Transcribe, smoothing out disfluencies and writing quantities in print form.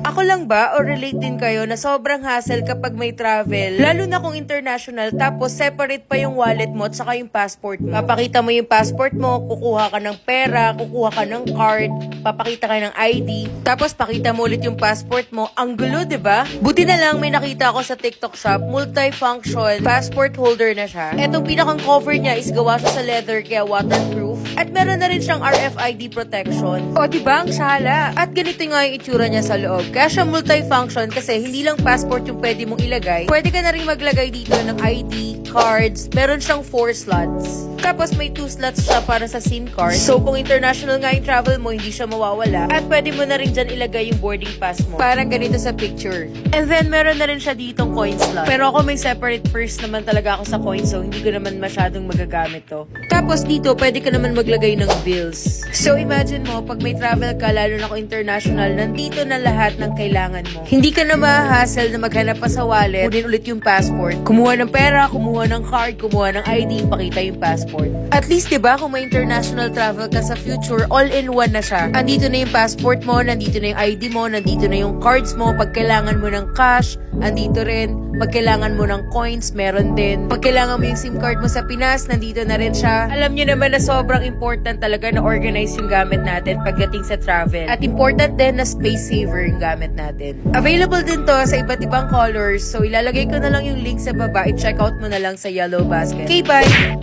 Ako lang ba o relate din kayo na sobrang hassle kapag may travel? Lalo na kung international tapos separate pa yung wallet mo at saka yung passport mo. Papakita mo yung passport mo, kukuha ka ng pera, kukuha ka ng card, papakita ka ng ID, tapos pakita mo ulit yung passport mo. Ang gulo, 'di ba? Buti na lang may nakita ako sa TikTok shop, multifunction passport holder na siya. Etong pinakang cover niya is gawa siya sa leather kaya waterproof. At meron na rin siyang RFID protection. O, diba? Ang shala. At ganito nga yung itsura niya sa loob. Kaya siya multifunction kasi hindi lang passport yung pwede mong ilagay. Pwede ka na rin maglagay dito ng ID, cards. Meron siyang 4 slots. Tapos may 2 slots siya para sa SIM card. So, kung international nga yung travel mo, hindi siya mawawala. At pwede mo na rin dyan ilagay yung boarding pass mo. Parang ganito sa picture. And then, meron na rin siya ditong coin slot. Pero ako may separate purse naman talaga ako sa coins, so hindi ko naman masyadong magagamit to. Tapos dito, pwede ka naman maglagay ng bills. So, imagine mo, pag may travel ka, lalo na kung international, nandito na lahat ng kailangan mo. Hindi ka na ma-hassle na maghanap pa sa wallet, kunin ulit yung passport, kumuha ng pera, kumuha ng card, kumuha ng ID, pakita yung passport. At least, diba, kung may international travel ka sa future, all-in-one na siya. Andito na yung passport mo, nandito na yung ID mo, nandito na yung cards mo, pag kailangan mo ng cash, andito rin. Pag kailangan mo ng coins, meron din. Pag kailangan mo yung SIM card mo sa Pinas, nandito na rin siya. Alam nyo naman na sobrang important talaga na organize yung gamit natin pagdating sa travel. At important din na space saver yung gamit natin. Available din to sa iba't ibang colors. So ilalagay ko na lang yung link sa baba. I-check out mo na lang sa Yellow Basket. Okay, bye!